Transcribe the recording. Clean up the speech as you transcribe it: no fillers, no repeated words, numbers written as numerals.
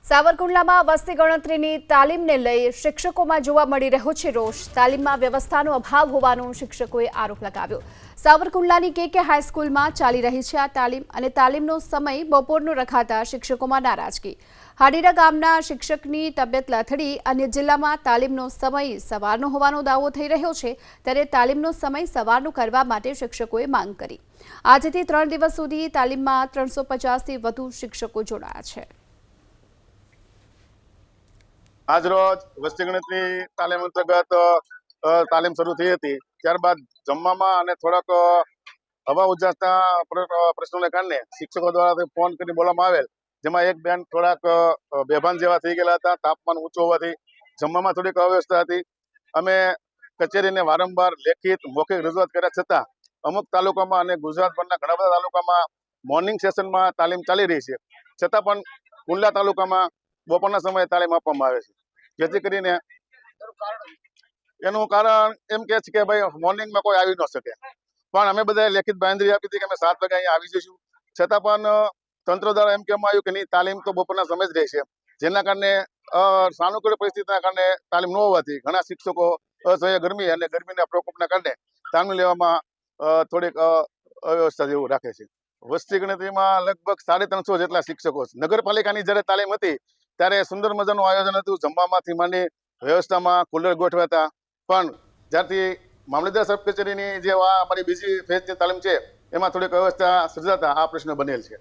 સાવરકુંડલામાં વસ્તી ગણતરીની તાલીમને લઈ શિક્ષકોમાં જોવા મળી રહ્યો છે રોષ। તાલીમમાં વ્યવસ્થાનો અભાવ હોવાનો શિક્ષકોએ આરોપ લગાવ્યો। સાવરકુંડલાની કે હાઈસ્કૂલમાં ચાલી રહી છે આ તાલીમ અને તાલીમનો સમય બપોરનો રખાતા શિક્ષકોમાં નારાજગી। હાડીડા ગામના શિક્ષકની તબિયત લથડી અન્ય જિલ્લામાં તાલીમનો સમય સવારનો હોવાનો દાવો થઈ રહ્યો છે, ત્યારે તાલીમનો સમય સવારનો કરવા માટે શિક્ષકોએ માંગ કરી। આજથી 3 દિવસ સુધી તાલીમમાં 350થી વધુ શિક્ષકો જોડાયા છે। આજ રોજ વસ્તી ગણતરી તાલીમ અંતર્ગત તાલીમ શરૂ થઈ હતી। ત્યારબાદ જમવામાં અને થોડાક હવા ઉજાસના પ્રશ્નોને કારણે શિક્ષકો દ્વારા ફોન કરી બોલવામાં આવેલ, જેમાં એક બેન થોડાક બેભાન જેવા થઈ ગયેલા હતા। તાપમાન ઊંચું હોવાથી જમવામાં થોડીક અવ્યવસ્થા હતી। અમે કચેરીને વારંવાર લેખિત મૌખિક રજૂઆત કર્યા છતાં અમુક તાલુકામાં અને ગુજરાતભરના ઘણા બધા તાલુકામાં મોર્નિંગ સેશનમાં તાલીમ ચાલી રહી છે, છતાં પણ કુંડલા તાલુકામાં બપોરના સમયે તાલીમ આપવામાં આવે છે, જેથી કરીને એનું કારણ એમ કે છે કે ભાઈ મોર્નિંગમાં કોઈ આવી ન શકે, પણ અમે બધા લેખિત બાંયધરી આપી હતી કે અમે 7 વાગે અહીંયા આવી જઈશું, છતાં પણ તંત્ર દ્વારા એમ કહેવામાં આવ્યું કે નહીં, તાલીમ તો બપોરના સમય જ રહેશે, જેના કારણે સાનુકૂળ પરિસ્થિતિના કારણે તાલીમ ન હોવાથી ઘણા શિક્ષકો અસહ્ય ગરમી અને ગરમીના પ્રકોપના કારણે તાલીમ લેવામાં થોડીક અવ્યવસ્થા જેવું રાખે છે। વસ્તી ગણતરીમાં લગભગ 350 જેટલા શિક્ષકો છે। નગરપાલિકાની જ્યારે તાલીમ હતી ત્યારે સુંદર મજાનું આયોજન હતું, જમવામાંથી માંડી વ્યવસ્થામાં કુલર ગોઠવ્યા હતા, પણ જ્યારથી મામલતદાર સાહેબ કચેરીની જે અમારી બીજી ફેઝની તાલીમ છે એમાં થોડીક વ્યવસ્થા સર્જાતા આ પ્રશ્ન બનેલ છે।